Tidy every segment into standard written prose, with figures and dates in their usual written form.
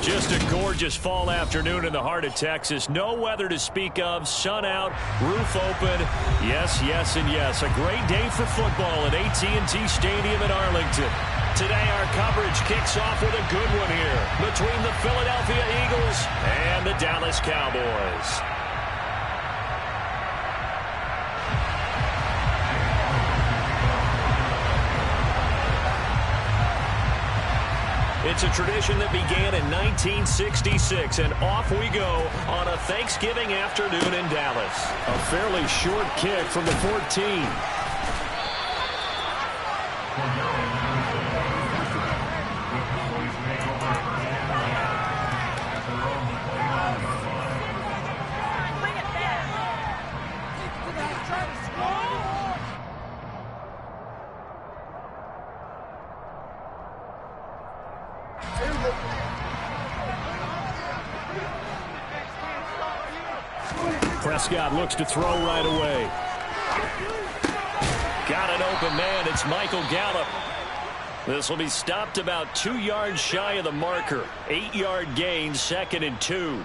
Just a gorgeous fall afternoon in the heart of Texas. No weather to speak of. Sun out, roof open. Yes, yes, and yes. A great day for football at AT&T Stadium in Arlington. Today our coverage kicks off with a good one here between the Philadelphia Eagles and the Dallas Cowboys. It's a tradition that began in 1966, and off we go on a Thanksgiving afternoon in Dallas. A fairly short kick from the 14. Prescott looks to throw right away. Got an open man. It's Michael Gallup. This will be stopped about 2 yards shy of the marker. 8-yard gain, 2nd and 2.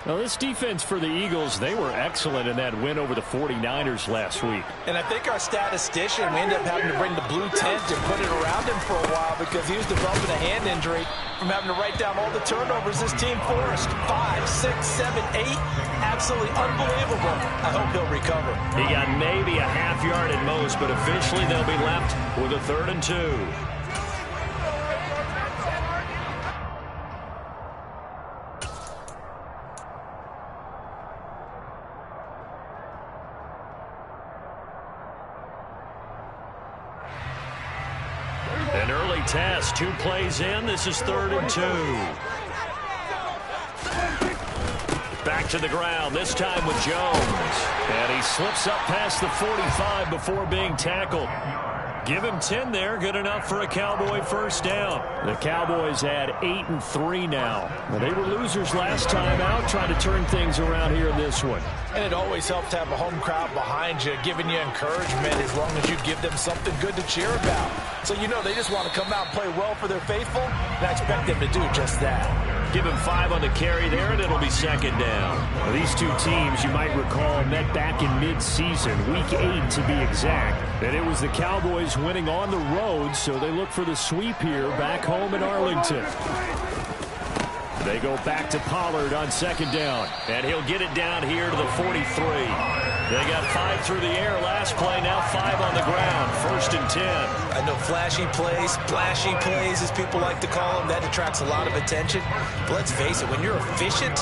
Well, this defense for the Eagles, they were excellent in that win over the 49ers last week. And I think our statistician, we ended up having to bring the blue tent and put it around him for a while because he was developing a hand injury from having to write down all the turnovers this team forced. 5, 6, 7, 8. Absolutely unbelievable. I hope he'll recover. He got maybe a half yard at most, but officially they'll be left with a 3rd and 2. An early test, 2 plays in. This is 3rd and 2. Back to the ground, this time with Jones. And he slips up past the 45 before being tackled. Give him 10 there, good enough for a Cowboy first down. The Cowboys had 8-3 now. They were losers last time out, trying to turn things around here in this one. And it always helps to have a home crowd behind you, giving you encouragement as long as you give them something good to cheer about. So you know they just want to come out and play well for their faithful, and I expect them to do just that. Give him 5 on the carry there, and it'll be 2nd down. Well, these two teams, you might recall, met back in mid-season, Week 8 to be exact. And it was the Cowboys winning on the road, so they look for the sweep here back home in Arlington. They go back to Pollard on 2nd down, and he'll get it down here to the 43. They got 5 through the air last play, now 5 on the ground, 1st and 10. I know flashy plays, splashy plays, as people like to call them, that attracts a lot of attention. But let's face it, when you're efficient,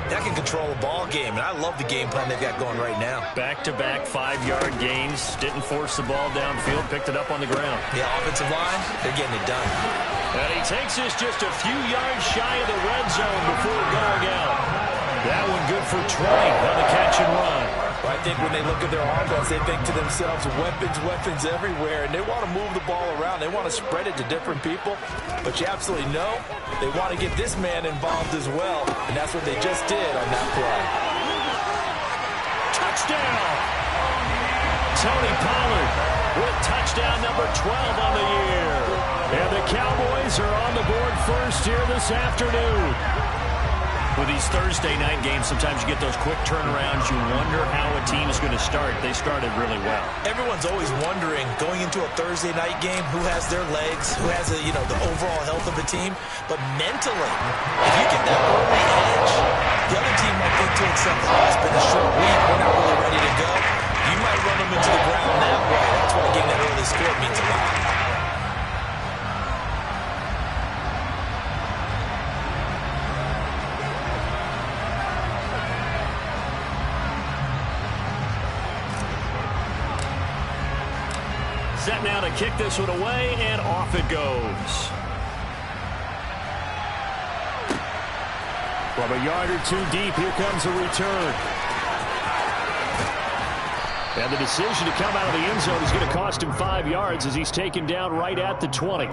that can control a ball game, and I love the game plan they've got going right now. Back-to-back 5-yard gains, didn't force the ball downfield, picked it up on the ground. The offensive line, they're getting it done. And he takes this just a few yards shy of the red zone before going out. That one good for 20 on the catch and run. Well, I think when they look at their offense, they think to themselves, weapons, weapons everywhere, and they want to move the ball around. They want to spread it to different people, but you absolutely know they want to get this man involved as well, and that's what they just did on that play. Touchdown! Tony Pollard with touchdown number 12 on the year. And the Cowboys are on the board first here this afternoon. With these Thursday night games, sometimes you get those quick turnarounds. You wonder how a team is going to start. They started really well. Everyone's always wondering, going into a Thursday night game, who has their legs, who has the overall health of a team. But mentally, if you get that early edge, the other team might think to itself, oh, it's been a short week, we're not really ready to go. You might run them into the ground that way. That's why getting that early score means a lot. Set now to kick this one away, and off it goes. From a yard or 2 deep, here comes a return. And the decision to come out of the end zone is going to cost him 5 yards as he's taken down right at the 20.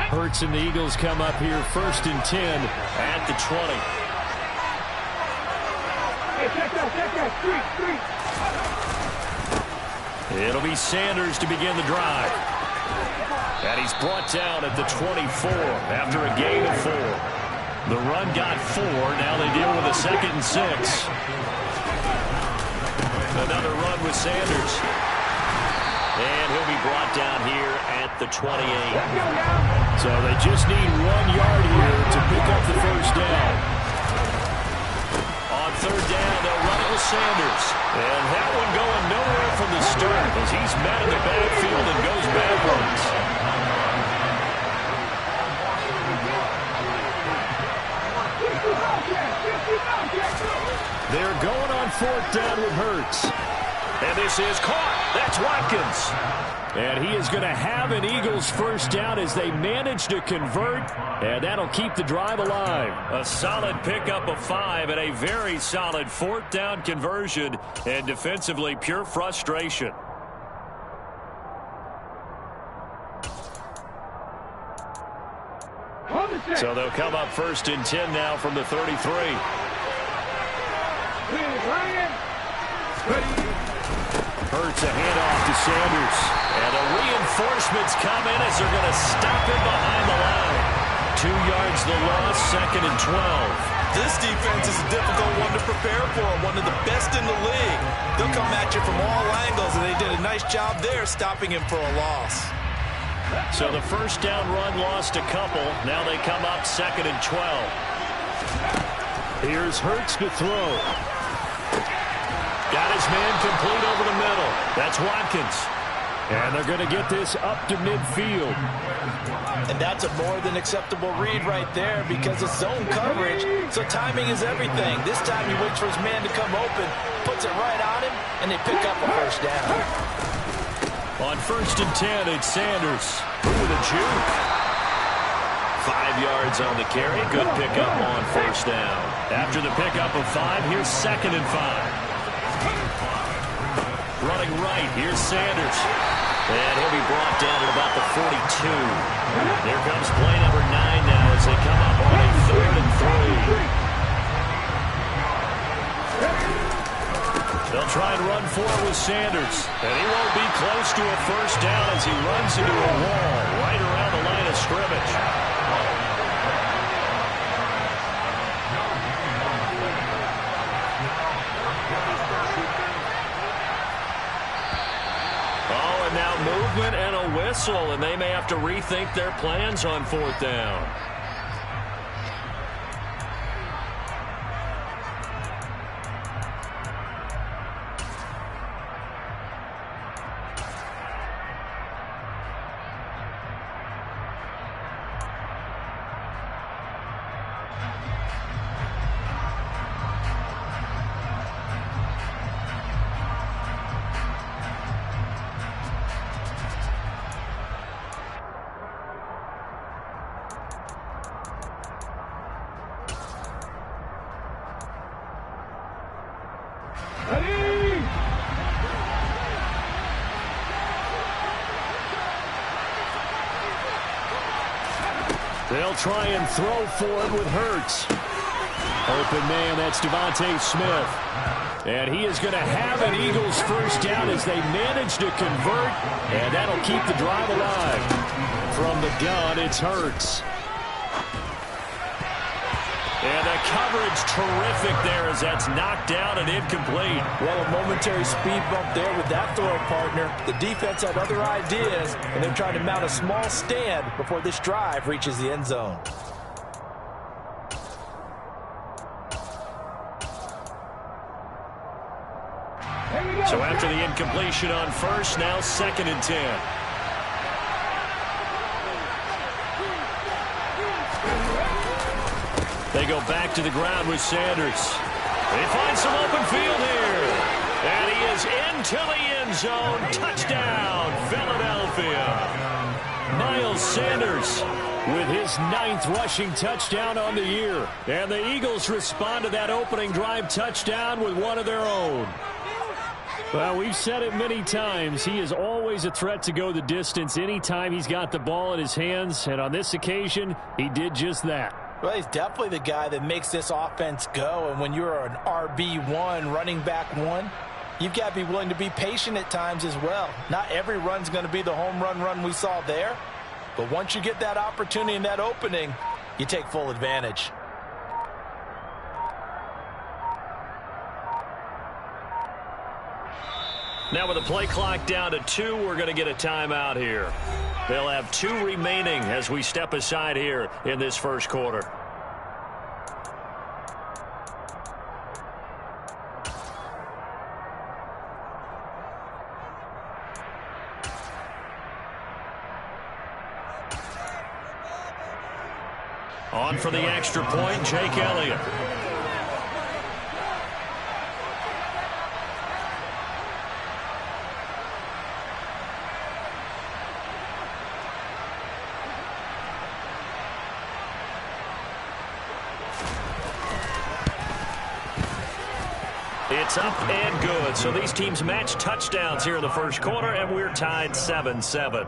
Hurts and the Eagles come up here 1st and 10 at the 20. It'll be Sanders to begin the drive. And he's brought down at the 24 after a gain of 4. The run got 4. Now they deal with a 2nd and 6. Another run with Sanders. And he'll be brought down here at the 28. So they just need 1 yard here to pick up the first down. On 3rd down, they'll run it with Sanders. And that one going nowhere from the start as he's met in the backfield and goes backwards. They're going on 4th down with Hurts. And this is caught. That's Watkins. And he is going to have an Eagles first down as they manage to convert. And that'll keep the drive alive. A solid pickup of 5 and a very solid 4th down conversion. And defensively, pure frustration. So they'll come up 1st and 10 now from the 33. Hurts a handoff to Sanders. And the reinforcements come in as they're going to stop him behind the line. 2 yards the loss, 2nd and 12. This defense is a difficult one to prepare for, one of the best in the league. They'll come at you from all angles, and they did a nice job there stopping him for a loss. So the first down run lost a couple. Now they come up 2nd and 12. Here's Hurts to throw. Got his man complete over the middle. That's Watkins. And they're going to get this up to midfield. And that's a more than acceptable read right there because it's zone coverage, so timing is everything. This time he waits for his man to come open, puts it right on him, and they pick up a first down. On 1st and 10, it's Sanders. Ooh, the juke. 5 yards on the carry. Good pickup on 1st down. After the pickup of 5, here's 2nd and 5. Running right, here's Sanders. And he'll be brought down at about the 42. Here comes play number 9 now as they come up on a 3rd and 3. They'll try and run forward with Sanders. And he won't be close to a first down as he runs into a wall right around the line of scrimmage. Oh, and now movement and a whistle, and they may have to rethink their plans on 4th down. They'll try and throw for it with Hurts. Open man, that's Devontae Smith. And he is going to have an Eagles first down as they manage to convert. And that'll keep the drive alive. From the gun, it's Hurts. And the coverage terrific there as that's knocked down and incomplete. Well, a momentary speed bump there with that throw partner. The defense had other ideas, and they're trying to mount a small stand before this drive reaches the end zone. So after the incompletion on 1st, now 2nd and 10. They go back to the ground with Sanders. They find some open field here. And he is into the end zone. Touchdown, Philadelphia. Myles Sanders with his 9th rushing touchdown on the year. And the Eagles respond to that opening drive touchdown with one of their own. Well, we've said it many times. He is always a threat to go the distance anytime he's got the ball in his hands. And on this occasion, he did just that. Well, he's definitely the guy that makes this offense go. And when you're an RB1, running back one, you've got to be willing to be patient at times as well. Not every run's going to be the home run we saw there. But once you get that opportunity and that opening, you take full advantage. Now with the play clock down to 2, we're going to get a timeout here. They'll have 2 remaining as we step aside here in this first quarter. On for the extra point, Jake Elliott. It's up and good. So these teams match touchdowns here in the first quarter, and we're tied 7-7.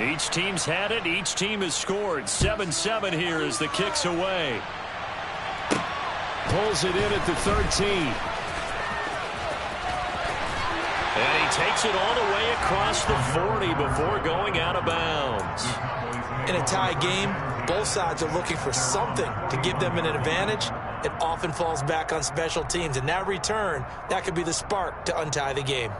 Each team's had it. Each team has scored. 7-7 here as the kick's away. Pulls it in at the 13. And he takes it all the way across the 40 before going out of bounds. In a tie game, both sides are looking for something to give them an advantage. It often falls back on special teams. And that return, that could be the spark to untie the game.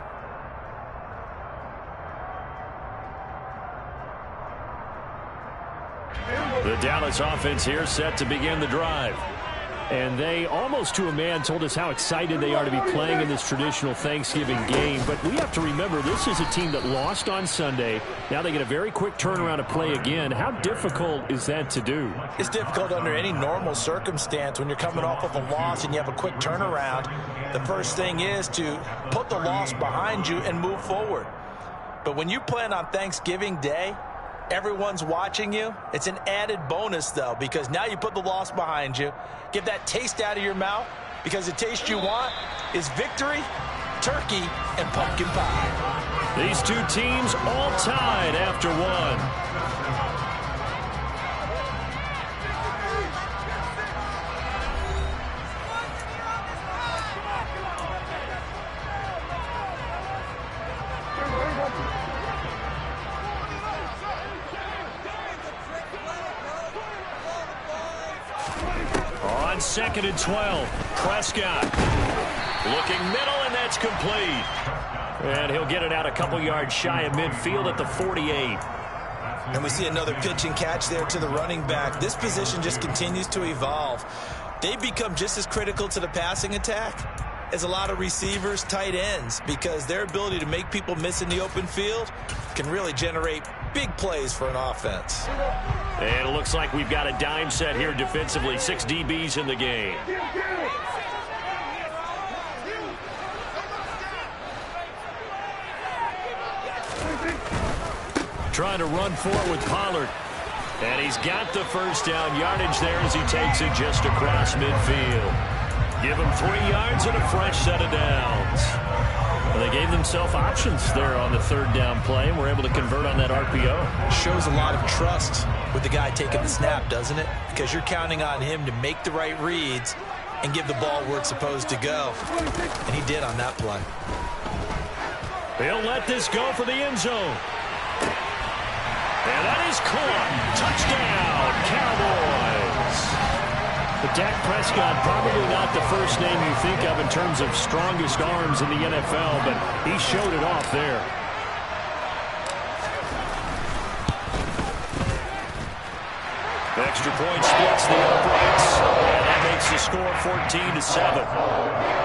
The Dallas offense here set to begin the drive. And they, almost to a man, told us how excited they are to be playing in this traditional Thanksgiving game. But we have to remember, this is a team that lost on Sunday. Now they get a very quick turnaround to play again. How difficult is that to do? It's difficult under any normal circumstance when you're coming off of a loss and you have a quick turnaround. The first thing is to put the loss behind you and move forward. But when you plan on Thanksgiving Day, everyone's watching you. It's an added bonus, though, because now you put the loss behind you. Get that taste out of your mouth, because the taste you want is victory, turkey, and pumpkin pie. These two teams all tied after one. Second and 12. Prescott looking middle, and that's complete. And he'll get it out a couple yards shy of midfield at the 48. And we see another pitch and catch there to the running back. This position just continues to evolve. They've become just as critical to the passing attack as a lot of receivers, tight ends, because their ability to make people miss in the open field can really generate big plays for an offense. And it looks like we've got a dime set here defensively. 6 DBs in the game. Trying to run forward with Pollard. And he's got the first down yardage there as he takes it just across midfield. Give him 3 yards and a fresh set of downs. Well, they gave themselves options there on the third down play and were able to convert on that RPO. Shows a lot of trust with the guy taking the snap, doesn't it? Because you're counting on him to make the right reads and give the ball where it's supposed to go. And he did on that play. He'll let this go for the end zone. And that is caught. Touchdown, Cowboys. But Dak Prescott, probably not the first name you think of in terms of strongest arms in the NFL, but he showed it off there. Extra point splits the uprights, and that makes the score 14-7.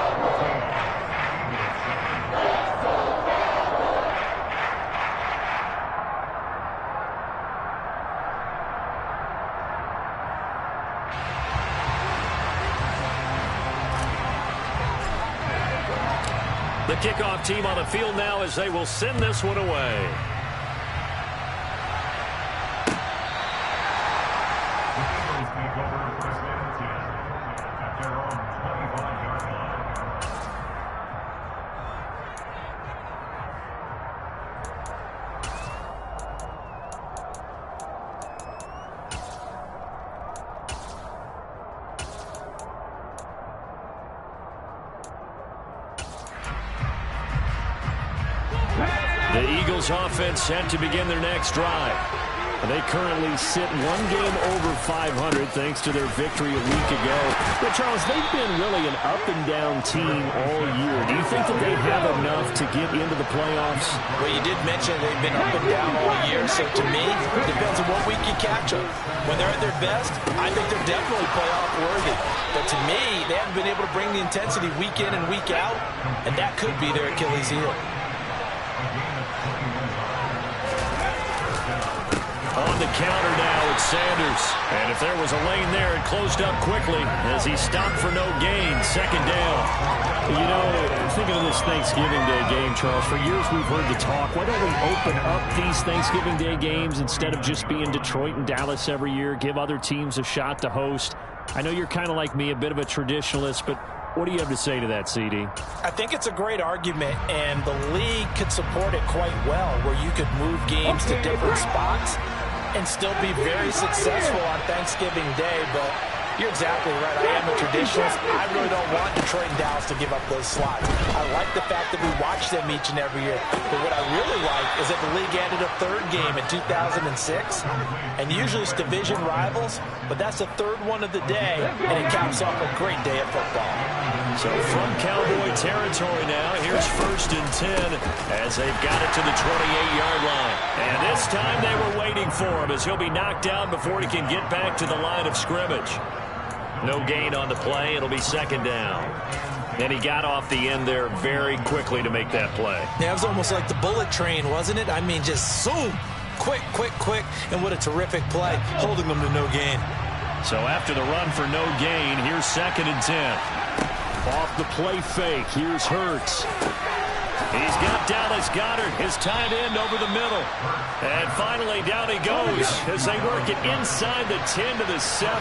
The kickoff team on the field now as they will send this one away. The Eagles offense set to begin their next drive. They currently sit one game over 500 thanks to their victory a week ago. But, Charles, they've been really an up-and-down team all year. Do you think that they have enough to get into the playoffs? Well, you did mention they've been up and down all year, so to me, it depends on what week you catch them. When they're at their best, I think they're definitely playoff worthy. But to me, they haven't been able to bring the intensity week in and week out, and that could be their Achilles heel. On the counter now, it's Sanders. And if there was a lane there, it closed up quickly as he stopped for no gain. Second down. You know, thinking of this Thanksgiving Day game, Charles, for years we've heard the talk. Why don't we open up these Thanksgiving Day games instead of just being Detroit and Dallas every year? Give other teams a shot to host. I know you're kind of like me, a bit of a traditionalist, but what do you have to say to that, CD? I think it's a great argument, and the league could support it quite well, where you could move games to different spots and still be very successful on Thanksgiving Day. But you're exactly right. I am a traditionalist. I really don't want Detroit and Dallas to give up those slots. I like the fact that we watch them each and every year. But what I really like is that the league added a third game in 2006. And usually it's division rivals, but that's the third one of the day, and it caps off a great day of football. So from Cowboy territory now, here's 1st and 10 as they've got it to the 28-yard line. And this time they were waiting for him as he'll be knocked down before he can get back to the line of scrimmage. No gain on the play. It'll be 2nd down. And he got off the end there very quickly to make that play. Yeah, it was almost like the bullet train, wasn't it? I mean, just zoom. Quick, quick, quick. And what a terrific play, holding them to no gain. So after the run for no gain, here's 2nd and 10. Off the play fake, here's Hurts. He's got Dallas Goedert, his tight end, over the middle. And finally, down he goes as they work it inside the 10 to the 7.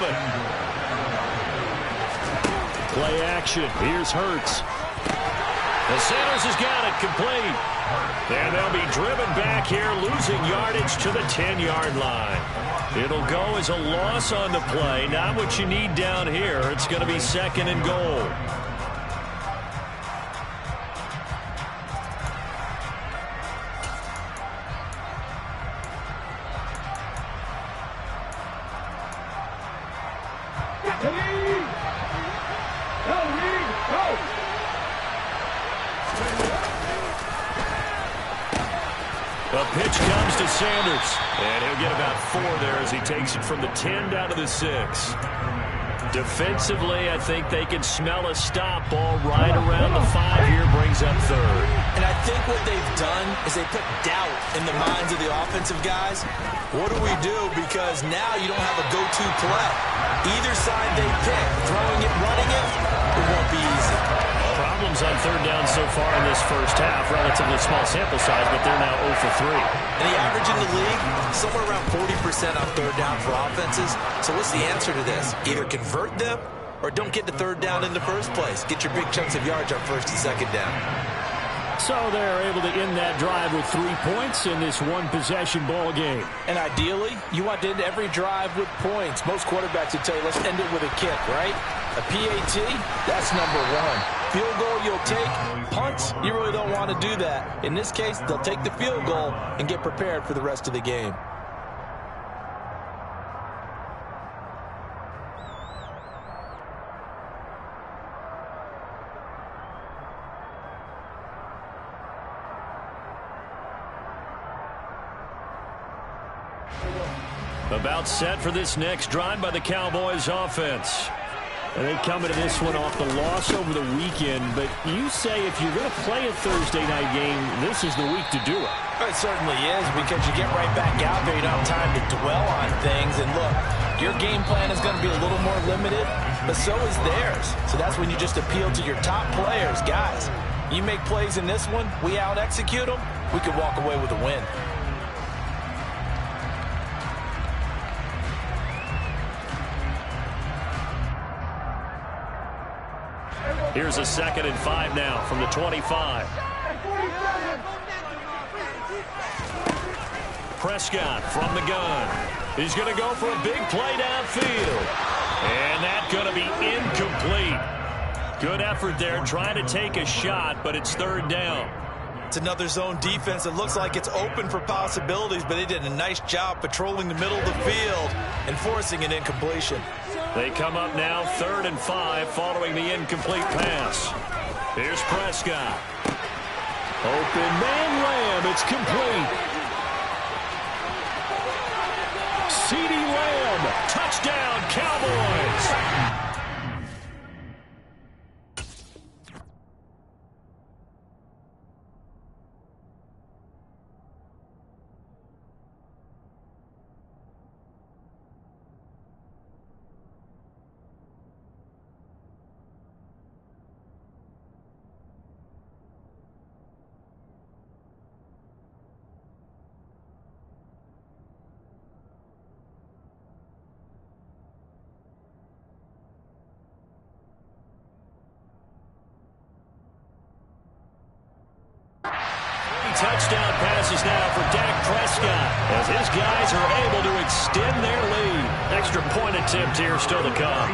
Play action, here's Hurts. The Sanders has got it, complete. And they'll be driven back here, losing yardage to the 10-yard line. It'll go as a loss on the play. Not what you need down here. It's going to be 2nd and goal. The pitch comes to Sanders, and he'll get about 4 there as he takes it from the 10 down to the 6. Defensively, I think they can smell a stop. Ball right around the 5 here, brings up 3rd. And I think what they've done is they put doubt in the minds of the offensive guys. What do we do? Because now you don't have a go-to play. Either side they pick, throwing it, running it, it won't be easy. Problems on 3rd down so far in this first half. Relatively small sample size, but they're now 0 for 3. And the average in the league, somewhere around 40% on 3rd down for offenses. So what's the answer to this? Either convert them or don't get to 3rd down in the first place. Get your big chunks of yards on 1st and 2nd down. So they're able to end that drive with 3 points in this one-possession ball game. And ideally, you want to end every drive with points. Most quarterbacks would tell you, let's end it with a kick, right? A PAT, that's number 1. Field goal you'll take. Punts, you really don't want to do that. In this case, they'll take the field goal and get prepared for the rest of the game. About set for this next drive by the Cowboys offense. And they come into this one off the loss over the weekend. But you say if you're going to play a Thursday night game, this is the week to do it. It certainly is, because you get right back out there. You don't have time to dwell on things. And look, your game plan is going to be a little more limited, but so is theirs. So that's when you just appeal to your top players. Guys, you make plays in this one, we out-execute them, we could walk away with a win. Here's a 2nd and 5 now from the 25. Prescott from the gun. He's going to go for a big play downfield. And that's going to be incomplete. Good effort there trying to take a shot, but it's 3rd down. It's another zone defense. It looks like it's open for possibilities, but they did a nice job patrolling the middle of the field and forcing an incompletion. They come up now 3rd and 5 following the incomplete pass. Here's Prescott. Open man Lamb. It's complete. CeeDee Lamb. Touchdown, Cowboys. Touchdown passes now for Dak Prescott as his guys are able to extend their lead. Extra point attempt here still to come.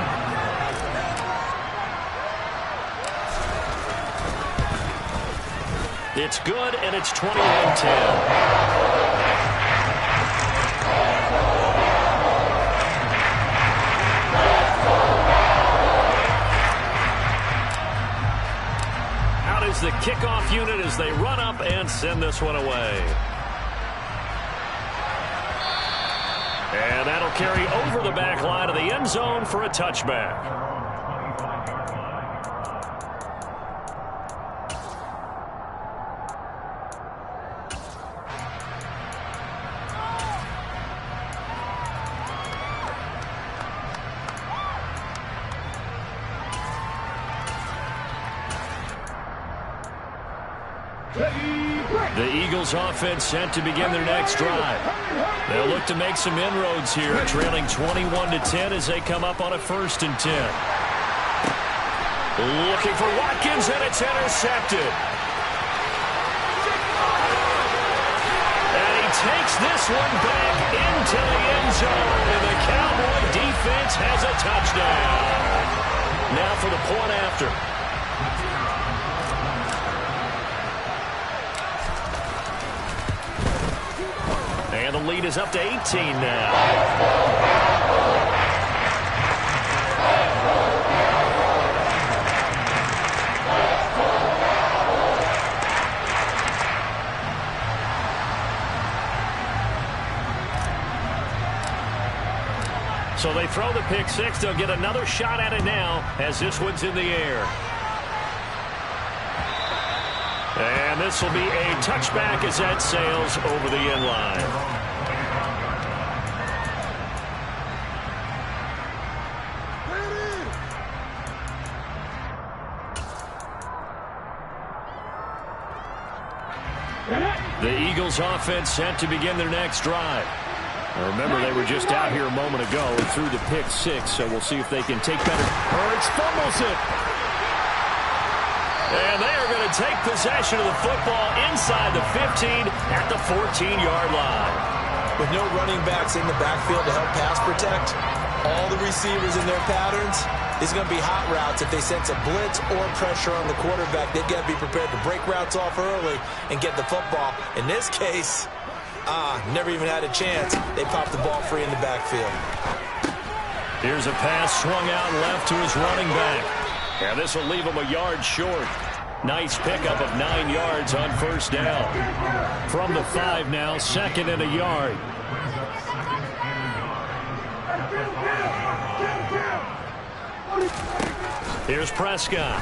It's good, and it's 21-10. The kickoff unit as they run up and send this one away. And that'll carry over the back line of the end zone for a touchback. The Eagles offense set to begin their next drive. They'll look to make some inroads here, trailing 21-10 as they come up on a 1st and 10. Looking for Watkins, and it's intercepted. And he takes this one back into the end zone, and the Cowboy defense has a touchdown. Now for the point after. And the lead is up to 18 now. So they throw the pick six. They'll get another shot at it now as this one's in the air. And this will be a touchback as that sails over the end line. The Eagles offense set to begin their next drive. Now remember, they were just out here a moment ago and threw the pick six, so we'll see if they can take better. Hurts fumbles it. And they are going to take possession of the football inside the 15 at the 14-yard line. With no running backs in the backfield to help pass protect, all the receivers in their patterns, it's going to be hot routes. If they sense a blitz or pressure on the quarterback, they've got to be prepared to break routes off early and get the football. In this case, never even had a chance. They popped the ball free in the backfield. Here's a pass swung out left to his running back. And this will leave him a yard short. Nice pickup of 9 yards on first down. From the 5 now, 2nd and a yard. Here's Prescott.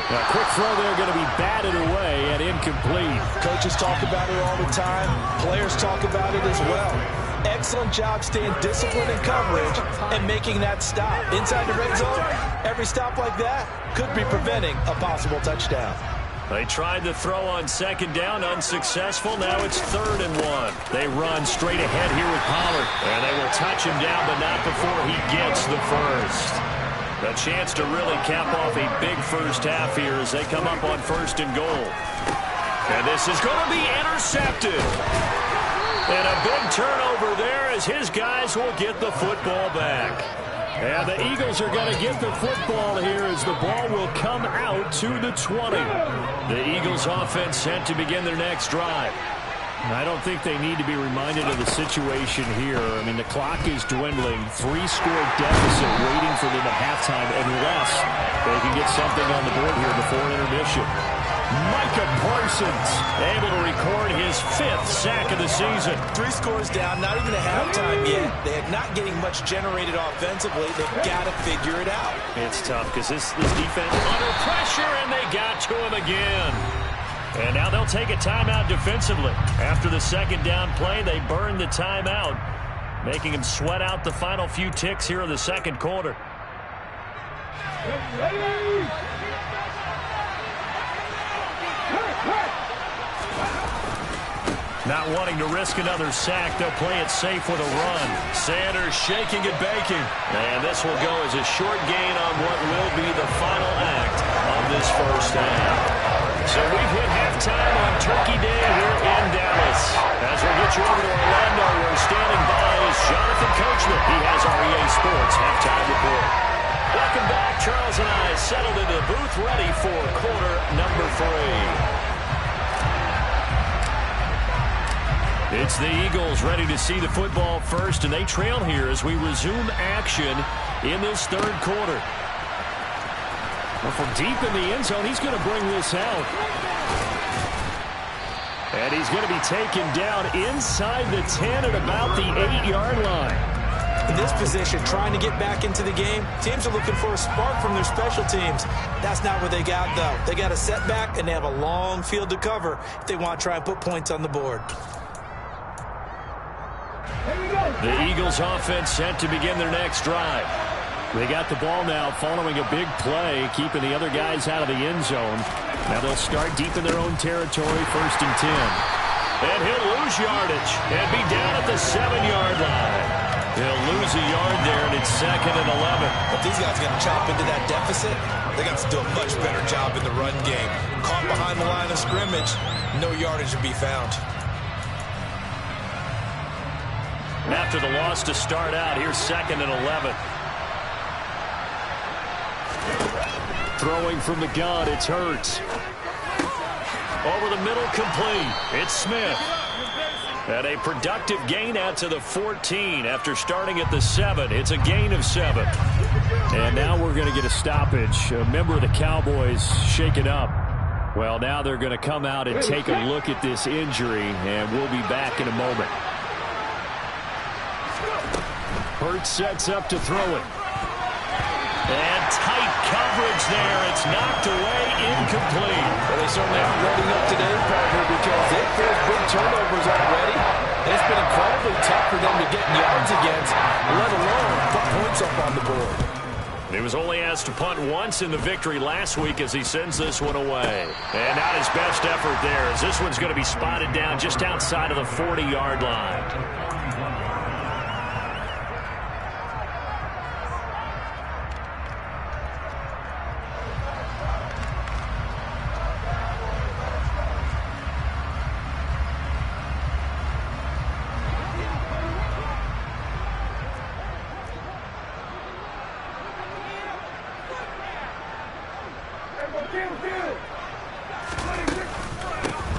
A quick throw there going to be batted away and incomplete. Coaches talk about it all the time. Players talk about it as well. Excellent job staying disciplined in coverage and making that stop. Inside the red zone, every stop like that could be preventing a possible touchdown. They tried to throw on 2nd down, unsuccessful. Now it's 3rd and 1. They run straight ahead here with Pollard. And they will touch him down, but not before he gets the first. A chance to really cap off a big first half here as they come up on 1st and goal. And this is going to be intercepted. And a big turnover there as his guys will get the football back. And the Eagles are going to get the football here as the ball will come out to the 20. The Eagles offense set to begin their next drive. I don't think they need to be reminded of the situation here. I mean, the clock is dwindling. 3-score deficit waiting for them at halftime unless they can get something on the board here before intermission. Micah Parsons able to record his 5th sack of the season. 3 scores down, not even at halftime yet. They're not getting much generated offensively. They've got to figure it out. It's tough because this defense under pressure, and they got to him again. And now they'll take a timeout defensively. After the second down play, they burned the timeout, making them sweat out the final few ticks here in the second quarter. Not wanting to risk another sack, they'll play it safe with a run. Sanders shaking and baking. And this will go as a short gain on what will be the final act of this first half. So we've hit halftime on Turkey Day here in Dallas. As we get you over to Orlando, where standing by is Jonathan Coachman. He has our EA Sports halftime report. Welcome back. Charles and I settled into the booth ready for quarter number 3. It's the Eagles ready to see the football first, and they trail here as we resume action in this third quarter. Well, from deep in the end zone, he's going to bring this out. And he's going to be taken down inside the 10 at about the 8-yard line. In this position, trying to get back into the game, teams are looking for a spark from their special teams. That's not what they got, though. They got a setback, and they have a long field to cover if they want to try and put points on the board. The Eagles offense set to begin their next drive. They got the ball now following a big play, keeping the other guys out of the end zone. Now they'll start deep in their own territory, 1st and 10. And he'll lose yardage and be down at the 7-yard line. He'll lose a yard there, and it's 2nd and 11. If these guys are going to chop into that deficit, they got to do a much better job in the run game. Caught behind the line of scrimmage, no yardage to be found. After the loss to start out, here's 2nd and 11. Throwing from the gun, it's Hurts. Over the middle, complete. It's Smith. And a productive gain out to the 14 after starting at the 7. It's a gain of 7. And now we're going to get a stoppage. A member of the Cowboys shaken up. Well, now they're going to come out and take a look at this injury, and we'll be back in a moment. Hurts sets up to throw it. And tight coverage there. It's knocked away, incomplete. Well, they certainly aren't ready up today, partner, because they faced big turnovers already. And it's been incredibly tough for them to get yards against, let alone put points up on the board. He was only asked to punt once in the victory last week as he sends this one away. And not his best effort there, as this one's going to be spotted down just outside of the 40-yard line.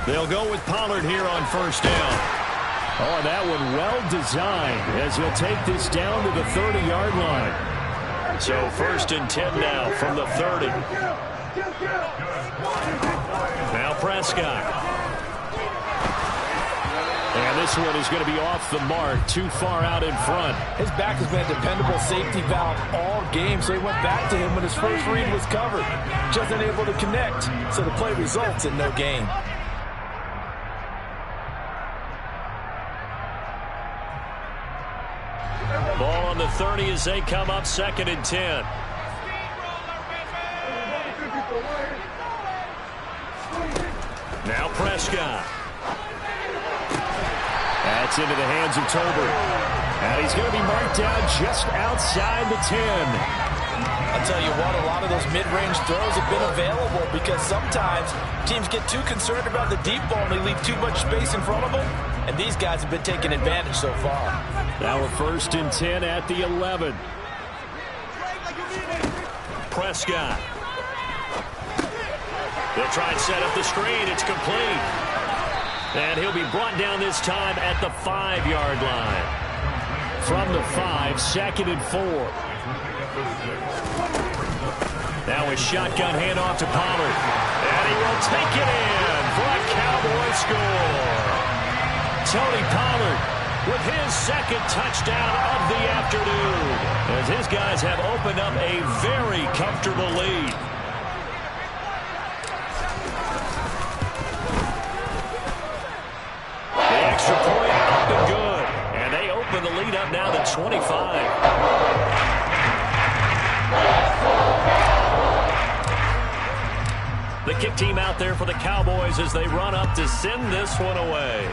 They'll go with Pollard here on 1st down. Oh, and that one well designed as he'll take this down to the 30-yard line. So 1st and 10 now from the 30. Now Prescott. And this one is going to be off the mark, too far out in front. His back has been a dependable safety valve all game, so he went back to him when his first read was covered. Just unable to connect, so the play results in no gain. Ball on the 30 as they come up 2nd and 10. Now Prescott. That's into the hands of Tolbert. And he's going to be marked down just outside the 10. I'll tell you what, a lot of those mid-range throws have been available because sometimes teams get too concerned about the deep ball and they leave too much space in front of them. And these guys have been taking advantage so far. Now a 1st and 10 at the 11. Prescott. They'll try and set up the screen. It's complete. And he'll be brought down this time at the 5-yard line. From the 5, 2nd and 4. Now a shotgun handoff to Pollard. And he will take it in for a Cowboy score. Tony Pollard with his 2nd touchdown of the afternoon, as his guys have opened up a very comfortable lead. The extra point up and good, and they open the lead up now to 25. The kick team out there for the Cowboys as they run up to send this one away.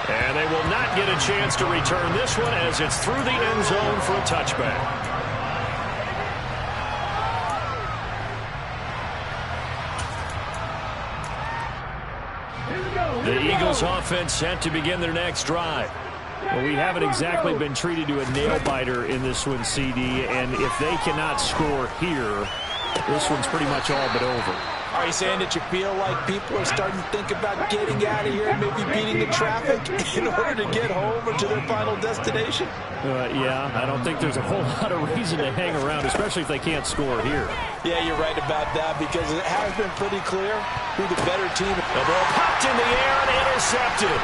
And they will not get a chance to return this one as it's through the end zone for a touchback. The Eagles offense set to begin their next drive. Well, we haven't exactly been treated to a nail-biter in this one, CD, and if they cannot score here, this one's pretty much all but over. Are you saying that you feel like people are starting to think about getting out of here and maybe beating the traffic in order to get home or to their final destination? Yeah, I don't think there's a whole lot of reason to hang around, especially if they can't score here. Yeah, you're right about that because it has been pretty clear who the better team is. The ball popped in the air and intercepted.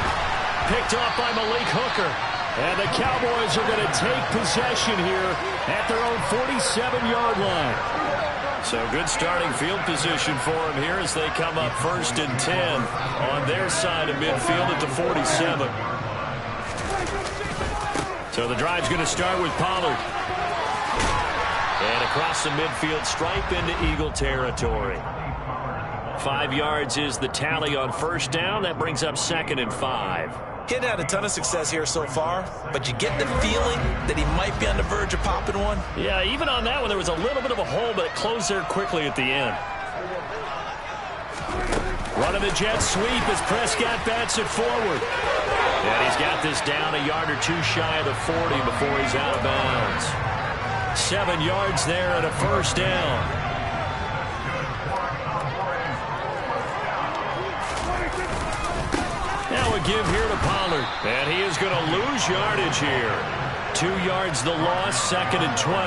Picked off by Malik Hooker. And the Cowboys are going to take possession here at their own 47-yard line. So good starting field position for them here as they come up 1st and 10 on their side of midfield at the 47. So the drive's going to start with Pollard. And across the midfield stripe into Eagle territory. 5 yards is the tally on 1st down. That brings up 2nd and 5. He hadn't had a ton of success here so far, but you get the feeling that he might be on the verge of popping one. Yeah, even on that one, there was a little bit of a hole, but it closed there quickly at the end. Running the jet sweep as Prescott bats it forward. And he's got this down a yard or two shy of the 40 before he's out of bounds. 7 yards there and a 1st down. Now a give here to Pollard. And he is going to lose yardage here. 2 yards the loss, 2nd and 12.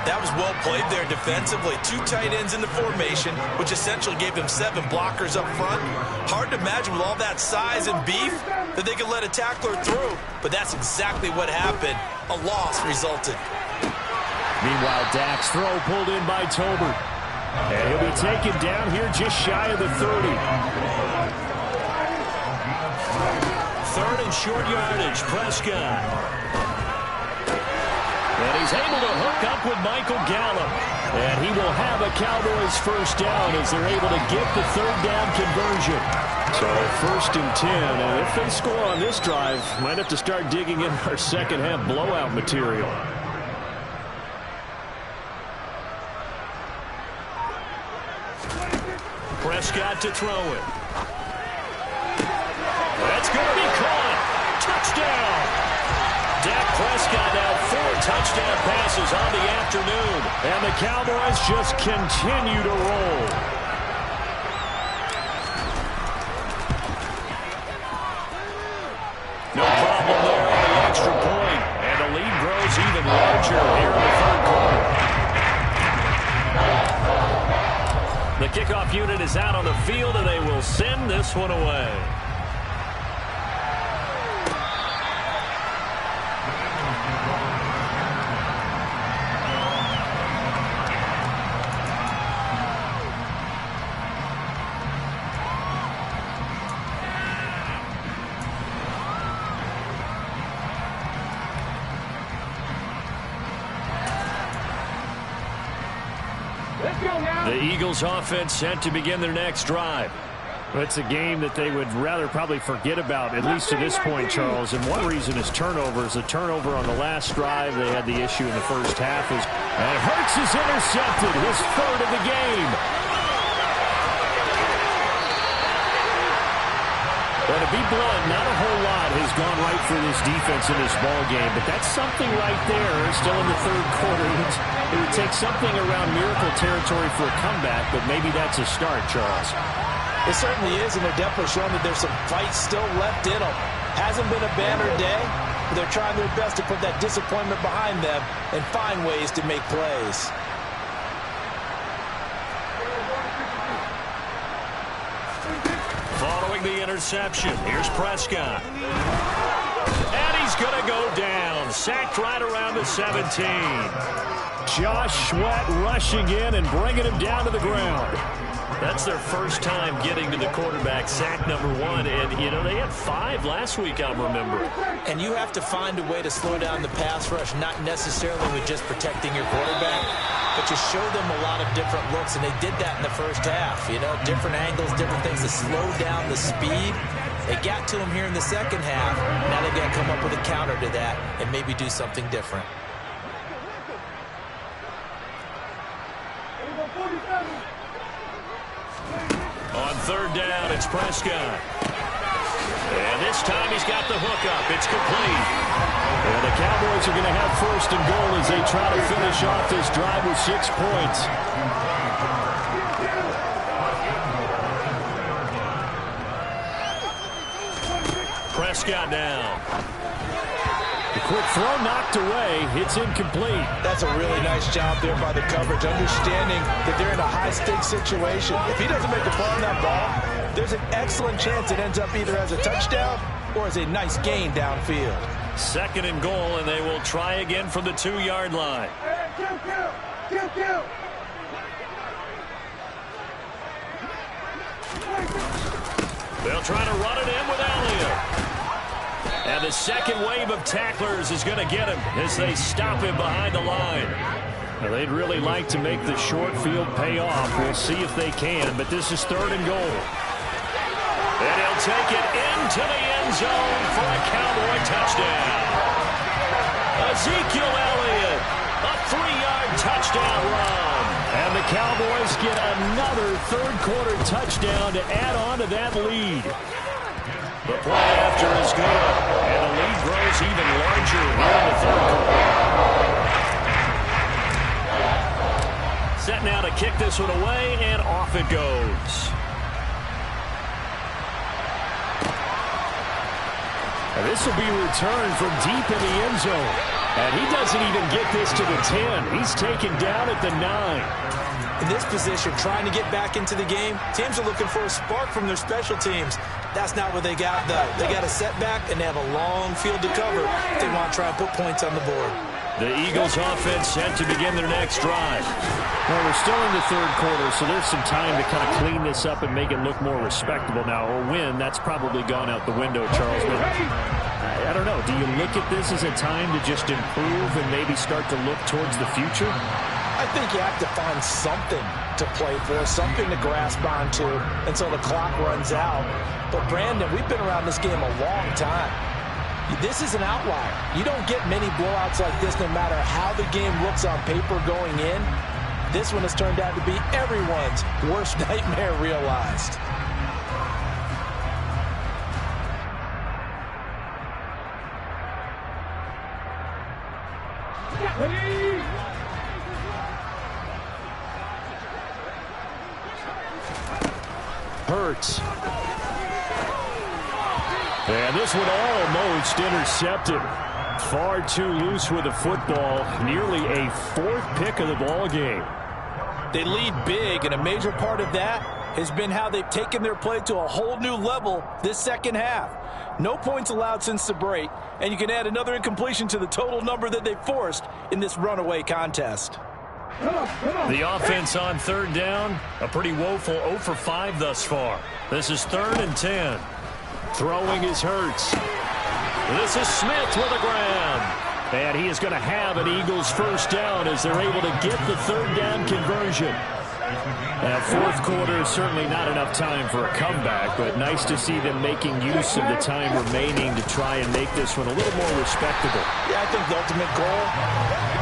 That was well played there defensively. 2 tight ends in the formation, which essentially gave them 7 blockers up front. Hard to imagine with all that size and beef that they could let a tackler through. But that's exactly what happened. A loss resulted. Meanwhile, Dak's throw pulled in by Tolbert. And he'll be taken down here just shy of the 30. 3rd and short yardage, Prescott. And he's able to hook up with Michael Gallup. And he will have a Cowboys 1st down as they're able to get the 3rd down conversion. So 1st and 10. And if they score on this drive, might have to start digging in our second half blowout material. Prescott to throw it. That's going to be caught. Touchdown. Dak Prescott now 4 touchdown passes on the afternoon. And the Cowboys just continue to roll. No problem there on the extra point. And the lead grows even larger here in the 3rd quarter. The kickoff unit is out on the field, and they will send this one away. The Eagles offense set to begin their next drive. It's a game that they would rather probably forget about, at least to this point, Charles. And one reason is turnovers. A turnover on the last drive. They had the issue in the first half. And Hurts is intercepted, his 3rd of the game. Well, to be blunt, not a whole lot has gone right for this defense in this ball game, but that's something right there. Still in the third quarter. It would take something around miracle territory for a comeback, but maybe that's a start, Charles. It certainly is, and they're definitely showing that there's some fight still left in them. Hasn't been a banner day, but they're trying their best to put that disappointment behind them and find ways to make plays. Following the interception, here's Prescott. And he's going to go down. Sacked right around the 17. Josh Sweat rushing in and bringing him down to the ground. That's their first time getting to the quarterback, sack number 1. And, you know, they had 5 last week, I'm remembering. And you have to find a way to slow down the pass rush, not necessarily with just protecting your quarterback, but you show them a lot of different looks, and they did that in the first half. You know, different angles, different things to slow down the speed. They got to him here in the second half. Now they've got to come up with a counter to that and maybe do something different. On third down, it's Prescott. And this time he's got the hook up. It's complete. And the Cowboys are going to have first and goal as they try to finish off this drive with 6 points. Prescott down. The quick throw knocked away. It's incomplete. That's a really nice job there by the coverage, understanding that they're in a high-stakes situation. If he doesn't make a play on that ball, there's an excellent chance it ends up either as a touchdown or as a nice gain downfield. Second and goal, and they will try again from the 2-yard line. They'll try to run it in with Elliott. And the second wave of tacklers is going to get him as they stop him behind the line. Now, they'd really like to make the short field pay off. We'll see if they can, but this is third and goal. And he'll take it into the end zone for a Cowboy touchdown. Ezekiel Elliott, a 3-yard touchdown run. And the Cowboys get another third-quarter touchdown to add on to that lead. The play after is good, and the lead grows even larger here in the third quarter. Set now to kick this one away, and off it goes. And this will be returned from deep in the end zone. And he doesn't even get this to the 10. He's taken down at the 9. In this position, trying to get back into the game, teams are looking for a spark from their special teams. That's not what they got, though. They got a setback, and they have a long field to cover if they want to try and put points on the board. The Eagles offense set to begin their next drive. Well, we're still in the third quarter, so there's some time to kind of clean this up and make it look more respectable now. Or win, that's probably gone out the window, Charles. But I don't know. Do you look at this as a time to just improve and maybe start to look towards the future? I think you have to find something to play for, something to grasp onto until the clock runs out. But, Brandon, we've been around this game a long time. This is an outlier. You don't get many blowouts like this no matter how the game looks on paper going in. This one has turned out to be everyone's worst nightmare realized. Hurts. And this one almost intercepted. Far too loose with the football. Nearly a 4th pick of the ball game. They lead big, and a major part of that has been how they've taken their play to a whole new level this second half. No points allowed since the break, and you can add another incompletion to the total number that they forced in this runaway contest. The offense on third down, a pretty woeful 0 for 5 thus far. This is 3rd and 10. Throwing is Hurts. This is Smith with a grab. And he is going to have an Eagles first down as they're able to get the third down conversion. That fourth quarter is certainly not enough time for a comeback, but nice to see them making use of the time remaining to try and make this one a little more respectable. Yeah, I think the ultimate goal,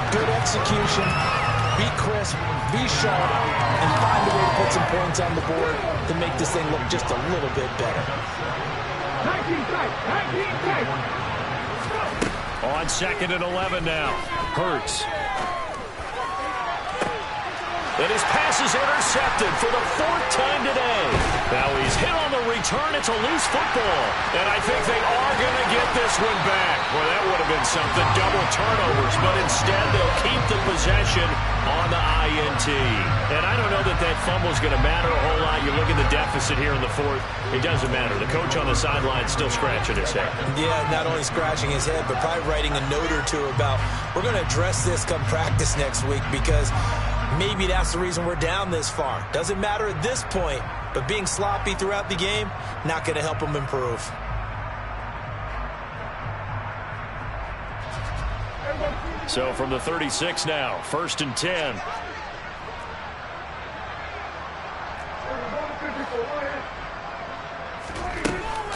good execution, be crisp, be sharp, and find a way to put some points on the board to make this thing look just a little bit better. On 2nd and 11 now. Hurts. And his pass is intercepted for the 4th time today. Now he's hit on the return. It's a loose football. And I think they are going to get this one back. Well, that would have been something. Double turnovers. But instead, they'll keep the possession on the INT. And I don't know that that fumble is going to matter a whole lot. You look at the deficit here in the 4th. It doesn't matter. The coach on the sideline still scratching his head. Yeah, not only scratching his head, but probably writing a note or two about, we're going to address this come practice next week, because maybe that's the reason we're down this far. Doesn't matter at this point, but being sloppy throughout the game, not going to help them improve. So from the 36 now, 1st and 10.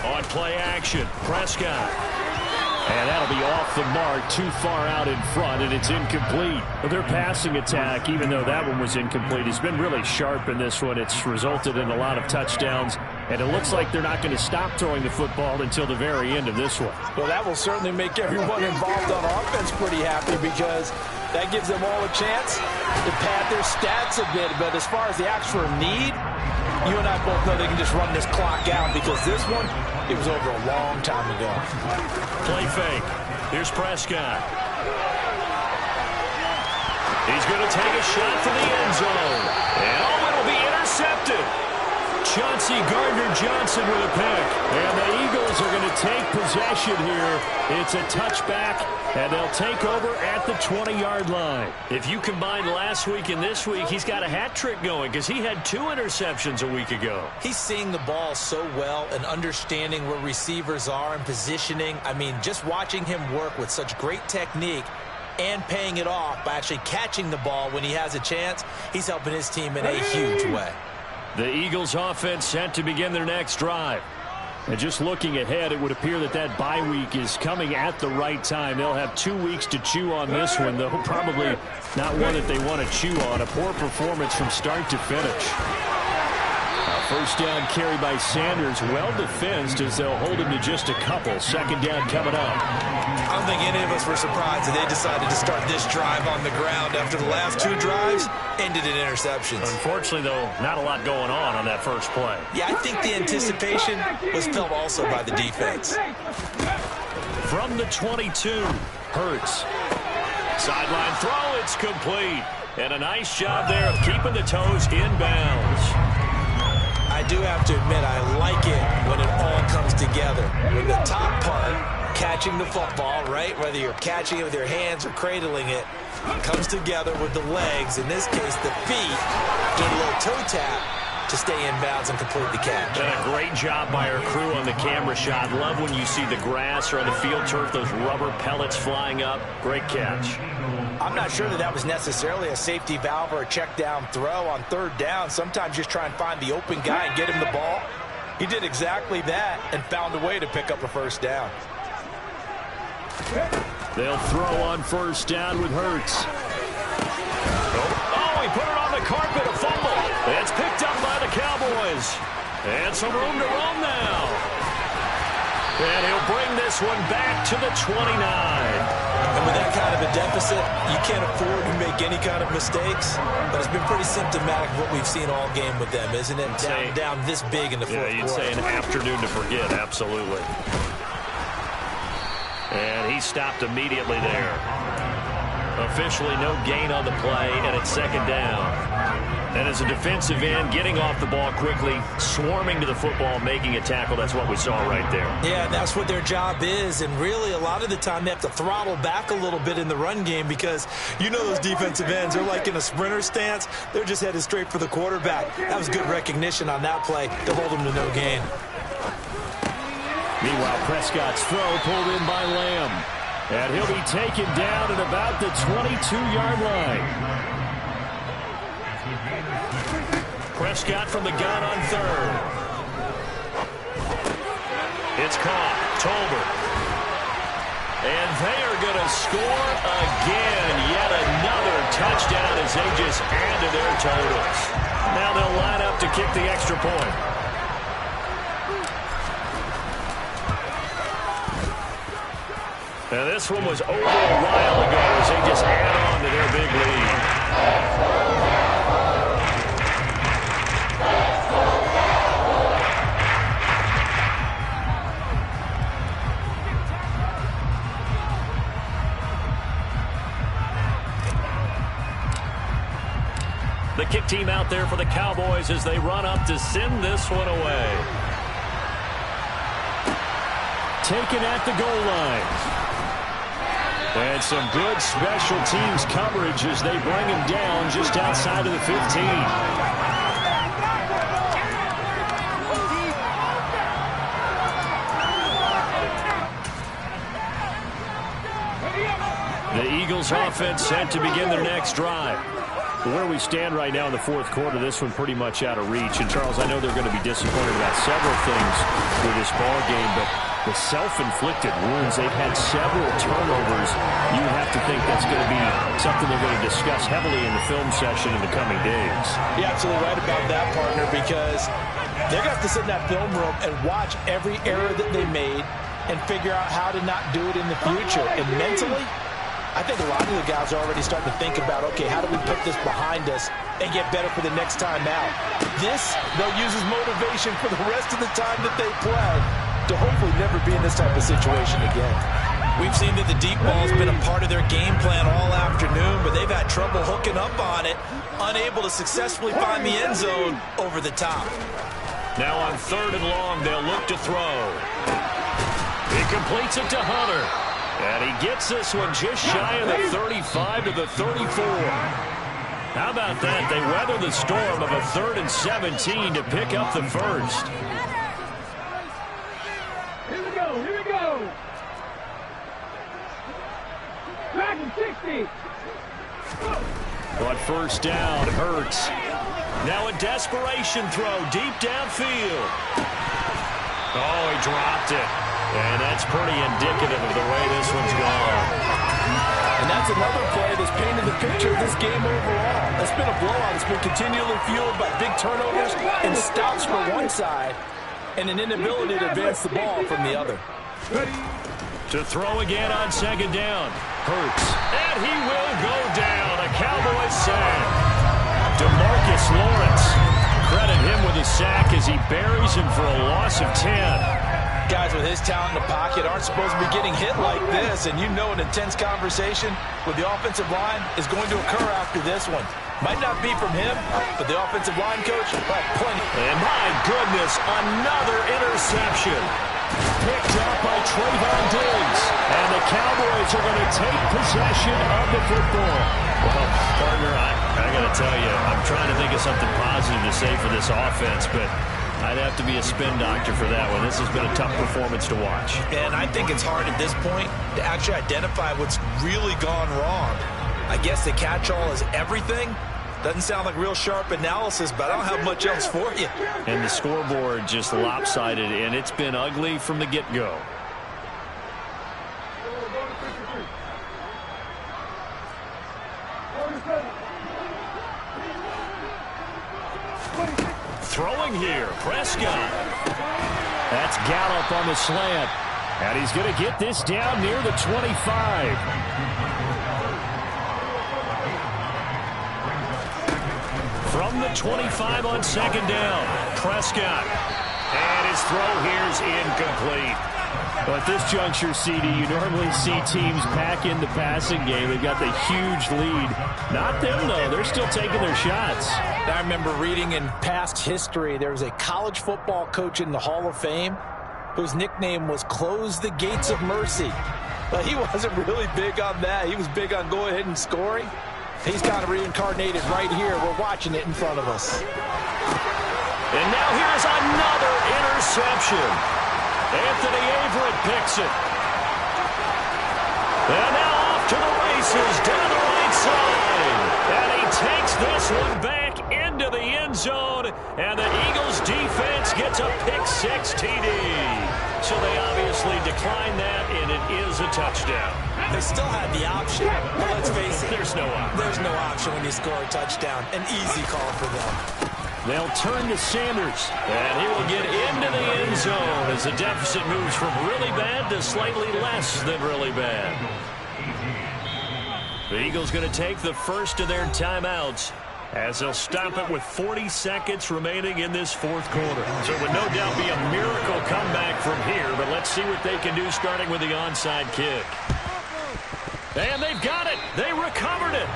On play action, Prescott. And that'll be off the mark, too far out in front, and it's incomplete. Their passing attack, even though that one was incomplete, has been really sharp in this one. It's resulted in a lot of touchdowns, and it looks like they're not going to stop throwing the football until the very end of this one. Well, that will certainly make everyone involved on offense pretty happy, because that gives them all a chance to pad their stats a bit. But as far as the actual need, you and I both know they can just run this clock out, because this one, it was over a long time ago. Play fake. Here's Prescott. He's going to take a shot for the end zone. And it'll be intercepted. Chauncey Gardner-Johnson with a pick. And the Eagles are going to take possession here. It's a touchback, and they'll take over at the 20-yard line. If you combine last week and this week, he's got a hat trick going, because he had 2 interceptions a week ago. He's seeing the ball so well and understanding where receivers are and positioning. I mean, just watching him work with such great technique and paying it off by actually catching the ball when he has a chance, he's helping his team in a huge way. The Eagles offense set to begin their next drive. And just looking ahead, it would appear that that bye week is coming at the right time. They'll have 2 weeks to chew on this one, though probably not one that they want to chew on. A poor performance from start to finish. First down carry by Sanders, well defensed, as they'll hold him to just a couple. 2nd down coming up. I don't think any of us were surprised that they decided to start this drive on the ground after the last 2 drives ended in interceptions. Unfortunately, though, not a lot going on that first play. Yeah, I think the anticipation was felt also by the defense. From the 22, Hurts. Sideline throw, it's complete. And a nice job there of keeping the toes inbounds. I do have to admit, I like it when it all comes together. When the top part, catching the football, right, whether you're catching it with your hands or cradling it, comes together with the legs, in this case the feet, doing a little toe tap to stay in bounds and complete the catch. And a great job by our crew on the camera shot. Love when you see the grass or on the field turf, those rubber pellets flying up. Great catch. I'm not sure that was necessarily a safety valve or a check down throw on 3rd down. Sometimes just try and find the open guy and get him the ball. He did exactly that and found a way to pick up a 1st down. They'll throw on 1st down with Hurts. Oh, he put it on the carpet, a fumble. It's picked up by the Cowboys. And some room to roam now. And he'll bring this one back to the 29. And with that kind of a deficit, you can't afford to make any kind of mistakes. But it's been pretty symptomatic of what we've seen all game with them, isn't it? Down this big in the 4th quarter. Yeah, you'd say an afternoon to forget, absolutely. And he stopped immediately there. Officially no gain on the play, and it's 2nd down. And as a defensive end, getting off the ball quickly, swarming to the football, making a tackle, that's what we saw right there. Yeah, that's what their job is, and really a lot of the time they have to throttle back a little bit in the run game, because you know those defensive ends, they're like in a sprinter stance. They're just headed straight for the quarterback. That was good recognition on that play to hold them to no gain. Meanwhile, Prescott's throw pulled in by Lamb. And he'll be taken down at about the 22-yard line. Prescott from the gun on 3rd. It's caught. Tolbert. And they are going to score again. Yet another touchdown as they just add to their totals. Now they'll line up to kick the extra point. And this one was over a while ago as they just add on to their big lead. The kick team out there for the Cowboys as they run up to send this one away. Taken at the goal line. And some good special teams coverage as they bring him down just outside of the 15. The Eagles offense set to begin their next drive. Where we stand right now in the fourth quarter, this one pretty much out of reach. And, Charles, I know they're going to be disappointed about several things with this ball game, but the self-inflicted wounds, they've had several turnovers. You have to think that's going to be something they're going to discuss heavily in the film session in the coming days. You're absolutely right about that, partner, because they're going to have to sit in that film room and watch every error that they made and figure out how to not do it in the future. And mentally, I think a lot of the guys are already starting to think about, okay, how do we put this behind us and get better for the next time out? This, they'll use as motivation for the rest of the time that they play to hopefully never be in this type of situation again. We've seen that the deep ball's been a part of their game plan all afternoon, but they've had trouble hooking up on it, unable to successfully find the end zone over the top. Now on 3rd and long, they'll look to throw. He completes it to Hunter. And he gets this one just shy of the 35 to the 34. How about that? They weather the storm of a 3rd and 17 to pick up the first. Here we go, here we go. Back in 60. On first down, Hurts. Now a desperation throw deep downfield. Oh, he dropped it. And that's pretty indicative of the way this one's gone. And that's another play that's painted the picture of this game overall. It's been a blowout. It's been continually fueled by big turnovers and stops for one side and an inability to advance the ball from the other. To throw again on 2nd down. Hurts. And he will go down. A Cowboys sack. DeMarcus Lawrence. Credit him with a sack as he buries him for a loss of 10. Guys with his talent in the pocket aren't supposed to be getting hit like this, and you know an intense conversation with the offensive line is going to occur after this one. Might not be from him, but the offensive line coach will have plenty. And my goodness, another interception. Picked up by Trayvon Diggs. And the Cowboys are going to take possession of the football. Well, partner, I got to tell you, I'm trying to think of something positive to say for this offense, but I'd have to be a spin doctor for that one. This has been a tough performance to watch. And I think it's hard at this point to actually identify what's really gone wrong. I guess the catch-all is everything. Doesn't sound like real sharp analysis, but I don't have much else for you. And the scoreboard just lopsided, and it's been ugly from the get-go. Throwing here, Prescott. That's Gallup on the slant. And he's going to get this down near the 25. From the 25 on 2nd down, Prescott. And his throw here's incomplete. Well, at this juncture, CD, you normally see teams pack in the passing game. They've got the huge lead. Not them, though. They're still taking their shots. I remember reading in past history, there was a college football coach in the Hall of Fame whose nickname was Close the Gates of Mercy. But he wasn't really big on that. He was big on go ahead and scoring. He's kind of reincarnated right here. We're watching it in front of us. And now here's another interception. Anthony Averett picks it. And now off to the races down the right side. And he takes this one back into the end zone. And the Eagles defense gets a pick-6 TD. So they obviously decline that, and it is a touchdown. They still had the option, but let's face it. There's no option. There's no option when you score a touchdown. An easy call for them. They'll turn to Sanders. And he will get into the end zone as the deficit moves from really bad to slightly less than really bad. The Eagles going to take the first of their timeouts as they'll stop it with 40 seconds remaining in this fourth quarter. So it would no doubt be a miracle comeback from here, but let's see what they can do starting with the onside kick. And they've got it. They recovered it.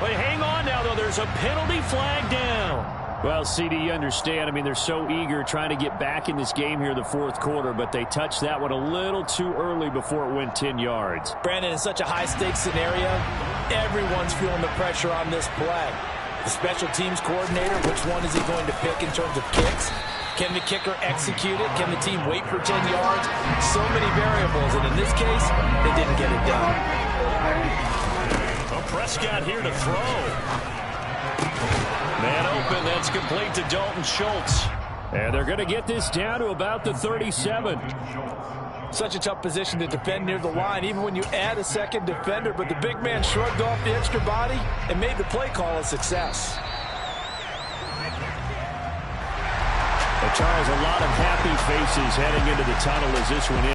But hang on now, though. There's a penalty flag down. Well, CD, you understand. I mean, they're so eager trying to get back in this game here in the fourth quarter, but they touched that one a little too early before it went 10 yards. Brandon, in such a high-stakes scenario, everyone's feeling the pressure on this play. The special teams coordinator, which one is he going to pick in terms of kicks? Can the kicker execute it? Can the team wait for 10 yards? So many variables, and in this case, they didn't get it done. Well, Prescott here to throw. Man open, that's complete to Dalton Schultz. And they're going to get this down to about the 37. Such a tough position to defend near the line, even when you add a second defender. But the big man shrugged off the extra body and made the play call a success. Well, Charles, a lot of happy faces heading into the tunnel as this one ends.